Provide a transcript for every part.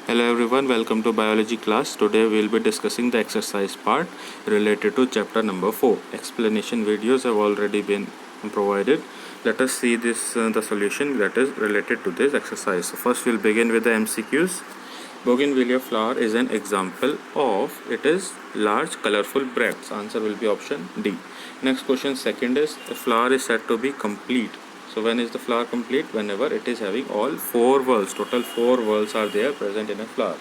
Hello everyone, welcome to biology class. Today we will be discussing the exercise part related to chapter number 4. Explanation videos have already been provided. Let us see the solution that is related to this exercise. So first we will begin with the MCQs. Bougainvillea flower is an example of, it is large colorful bracts. Answer will be option D. Next question, second is, a flower is said to be complete. So when is the flower complete? Whenever it is having all 4 whorls. Total 4 whorls are there present in a flower.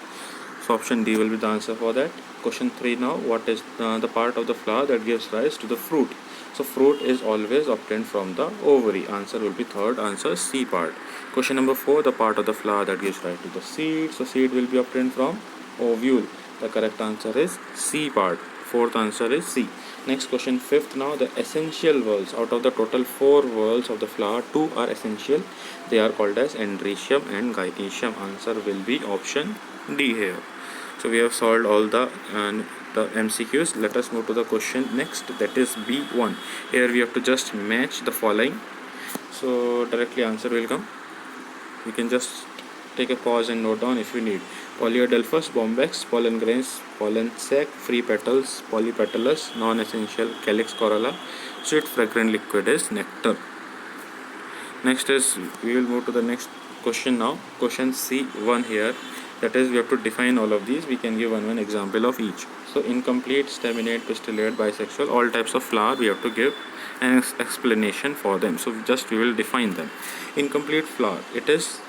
So option D will be the answer for that. Question 3 now. What is the part of the flower that gives rise to the fruit? So fruit is always obtained from the ovary. Answer will be third answer, C part. Question number 4. The part of the flower that gives rise to the seed. So seed will be obtained from ovule. The correct answer is C part. Fourth answer is C. Next question, fifth now, the essential whorls. Out of the total 4 whorls of the flower, 2 are essential. They are called as androecium and gynoecium. Answer will be option D here. So we have solved all the MCQs. Let us move to the question next, that is B1. Here we have to just match the following. So directly answer will come. You can just take a pause and note down if you need. Polyadelphas, bombyx, pollen grains, pollen sac, free petals, polypetalous, non-essential, calyx corolla, sweet fragrant liquid is nectar. Next is, we will move to the next question now. Question C1 here. That is, we have to define all of these. We can give one example of each. So incomplete, staminate, pistillate, bisexual, all types of flower we have to give an explanation for them. So just we will define them. Incomplete flower, it is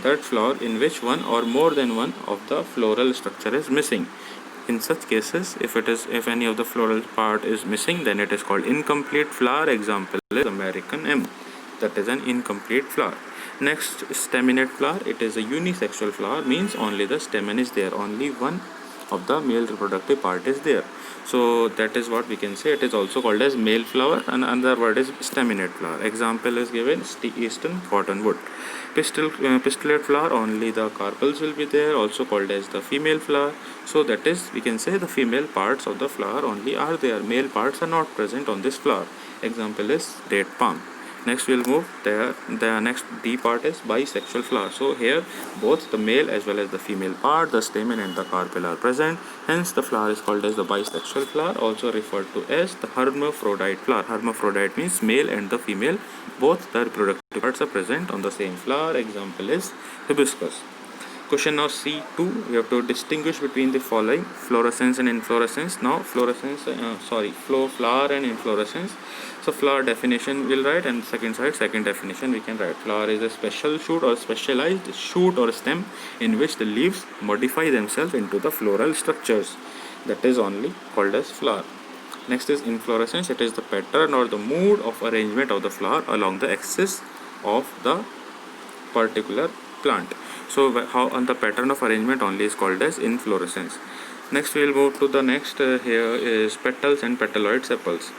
that flower in which one or more than one of the floral structure is missing. In such cases, if any of the floral part is missing, then it is called incomplete flower. Example is American M. That is an incomplete flower. Next, staminate flower. It is a unisexual flower, means only the stamen is there, only one of the male reproductive part is there. So that is what we can say. It is also called as male flower, and another word is staminate flower. Example is given, eastern cottonwood. Pistillate flower, only the carpels will be there, also called as the female flower. So that is, we can say the female parts of the flower only are there, male parts are not present on this flower. Example is date palm. Next we will move there. The next D part is bisexual flower. So here both the male as well as the female part, the stamen and the carpel are present. Hence the flower is called as the bisexual flower, also referred to as the hermaphrodite flower. Hermaphrodite means male and the female, both the reproductive parts are present on the same flower. Example is hibiscus. Question now C2, we have to distinguish between the following: fluorescence and inflorescence. Now flower and inflorescence. So flower definition we'll write, and second definition we can write. Flower is a special shoot or specialized shoot or stem in which the leaves modify themselves into the floral structures. That is only called as flower. Next is inflorescence. It is the pattern or the mood of arrangement of the flower along the axis of the particular plant. So how on the pattern of arrangement only is called as inflorescence. Next we will move to the next. Here is petals and petaloid sepals.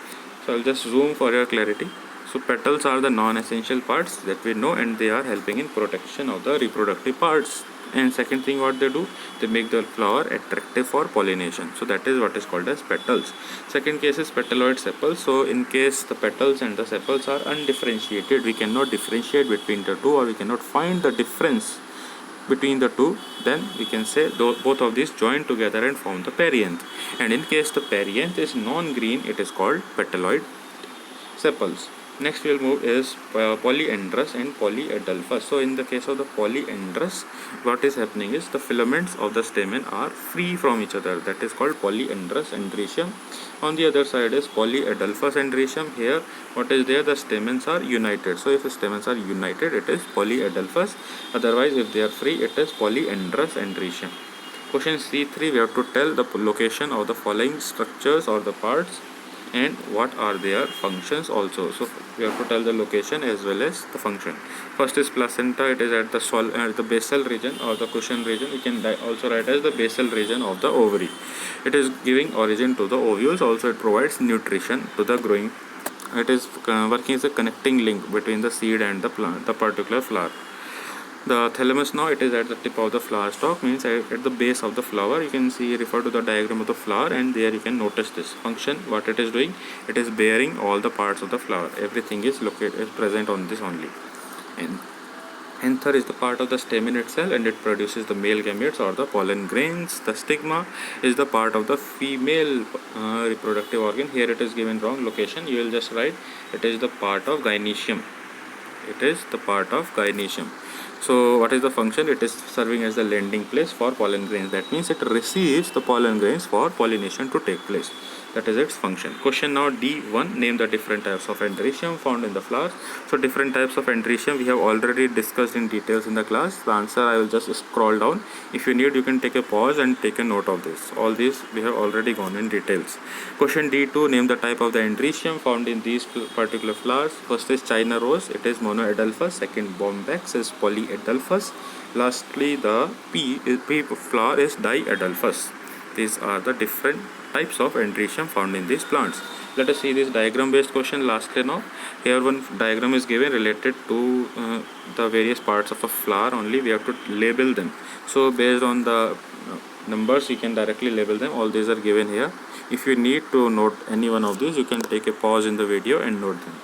So I'll just zoom for your clarity. So petals are the non-essential parts that we know, and they are helping in protection of the reproductive parts. And second thing what they do, they make the flower attractive for pollination. So that is what is called as petals. Second case is petaloid sepals. So in case the petals and the sepals are undifferentiated, we cannot differentiate between the two, or we cannot find the difference between the two, then we can say both of these join together and form the perianth. And in case the perianth is non-green, it is called petaloid sepals. Next we will move is polyandrous and polyadelphas. So in the case of the polyandrous, what is happening is the filaments of the stamen are free from each other. That is called polyandrous androecium. On the other side is polyadelphas androecium. Here what is there, the stamens are united. So if the stamens are united, it is polyadelphas. Otherwise if they are free, it is polyandrous androecium. Question C3, we have to tell the location of the following structures or the parts and what are their functions also. So we have to tell the location as well as the function. First is placenta. It is at the basal region or the cushion region. We can also write as the basal region of the ovary. It is giving origin to the ovules. Also it provides nutrition to the growing. It is working as a connecting link between the seed and the plant, the particular flower. The thalamus now, it is at the tip of the flower stalk, means at the base of the flower. You can see, refer to the diagram of the flower, and there you can notice this function. What it is doing, it is bearing all the parts of the flower. Everything is present on this only. And Anther is the part of the stamen itself and it produces the male gametes or the pollen grains. The stigma is the part of the female reproductive organ. Here it is given wrong location. You will just write it is the part of gynecium. It is the part of gynecium. So what is the function? It is serving as the landing place for pollen grains. That means it receives the pollen grains for pollination to take place. That is its function. Question now D1. Name the different types of andrecium found in the flowers. So different types of andrecium we have already discussed in details in the class. The answer I will just scroll down. If you need, you can take a pause and take a note of this. All these we have already gone in details. Question D2. Name the type of the andrecium found in these particular flowers. First is China rose. It is monoadelphous. Second, bombax is polyadelphous. Lastly, the P flower is diadelphous. These are the different types of andrecium found in these plants. Let us see this diagram based question lastly now. Here one diagram is given related to the various parts of a flower only. We have to label them. So based on the numbers you can directly label them. All these are given here. If you need to note any one of these, you can take a pause in the video and note them.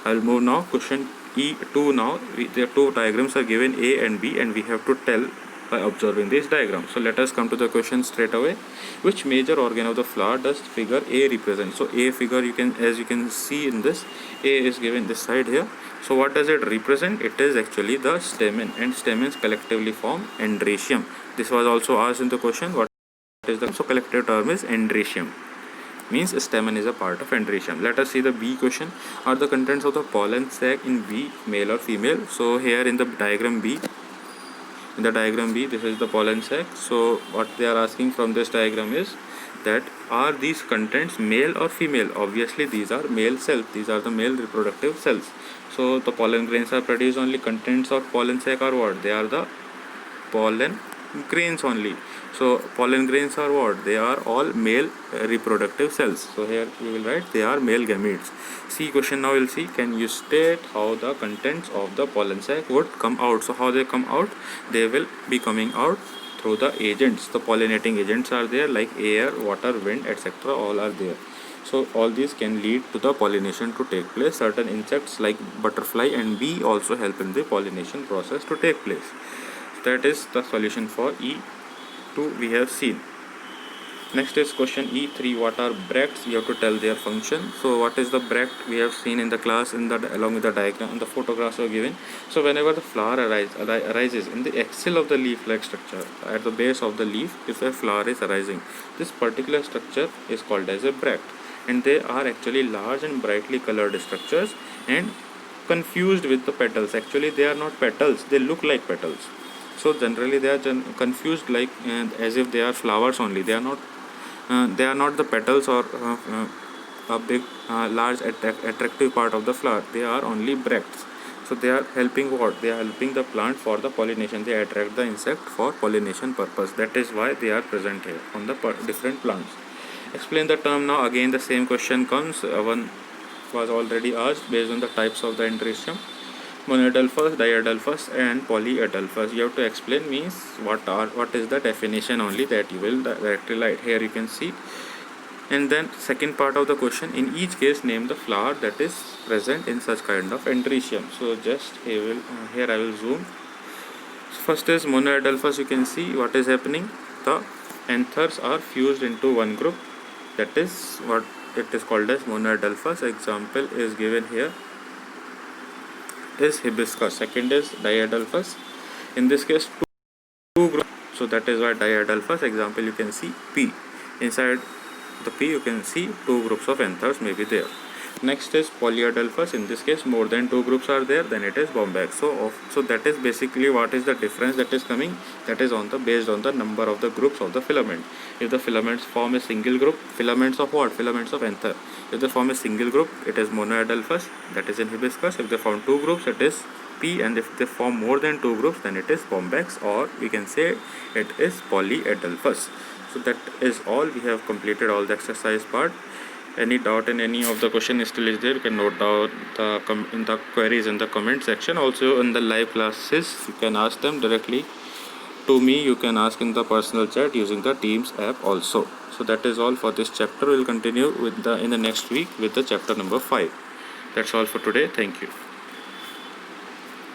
I will move now. Question E2 now. The two diagrams are given A and B and we have to tell by observing this diagram. So let us come to the question straight away. Which major organ of the flower does figure A represent? So A figure, as you can see in this, A is given this side here. So what does it represent? It is actually the stamen, and stamens collectively form andrecium. This was also asked in the question. What is the collective term is andrecium. Means stamen is a part of andrecium. Let us see the B question. Are the contents of the pollen sac in B male or female? So here in the diagram B, this is the pollen sac. So what they are asking from this diagram is that are these contents male or female? Obviously these are male cells. These are the male reproductive cells. So the pollen grains are produced only. Contents of pollen sac are what? They are the pollen grains only. So pollen grains are what? They are all male reproductive cells. So here you will write they are male gametes. See question now we'll see. Can you state how the contents of the pollen sac would come out? So how they come out? They will be coming out through the agents. The pollinating agents are there like air, water, wind, etc. All are there. So all these can lead to the pollination to take place. Certain insects like butterfly and bee also help in the pollination process to take place. That is the solution for E2 we have seen. Next is question E3. What are bracts? You have to tell their function. So what is the bract? We have seen in the class along with the diagram and the photographs are given. So whenever the flower arises in the axil of the leaf-like structure, at the base of the leaf, if a flower is arising, this particular structure is called as a bract, and they are actually large and brightly colored structures and confused with the petals. Actually they are not petals, they look like petals. So generally they are confused like as if they are flowers only. They are not the petals or a big large attractive part of the flower. They are only bracts. So they are helping what? They are helping the plant for the pollination. They attract the insect for pollination purpose. That is why they are present here on the different plants. Explain the term now. Again the same question comes. One was already asked based on the types of the andrecium. Monoadelphous, diadelphous and polyadelphous. You have to explain means what is the definition only that you will directly write. Here you can see. And then second part of the question, in each case name the flower that is present in such kind of andrecium. So just here I will zoom. First is monoadelphous. You can see what is happening. The anthers are fused into one group. That is what it is called as monoadelphous. Example is given here is hibiscus. Second is diadelphous. In this case two groups. So that is why diadelphous. Example you can see P. Inside the P you can see two groups of anthers may be there. Next is polyadelphous. In this case more than two groups are there, then it is bombax. So that is basically what is the difference that is coming. That is based on the number of the groups of the filament. If the filaments form a single group, filaments of what? Filaments of anther. If they form a single group, it is monoadelphous, that is in hibiscus. If they form two groups, it is P, and if they form more than two groups, then it is bombax, or we can say it is polyadelphous. So that is all. We have completed all the exercise part. Any doubt in any of the question still is there, you can note down in the queries in the comment section. Also in the live classes you can ask them directly to me. You can ask in the personal chat using the Teams app also. So that is all for this chapter. We will continue in the next week with the chapter number 5. That's all for today. Thank you.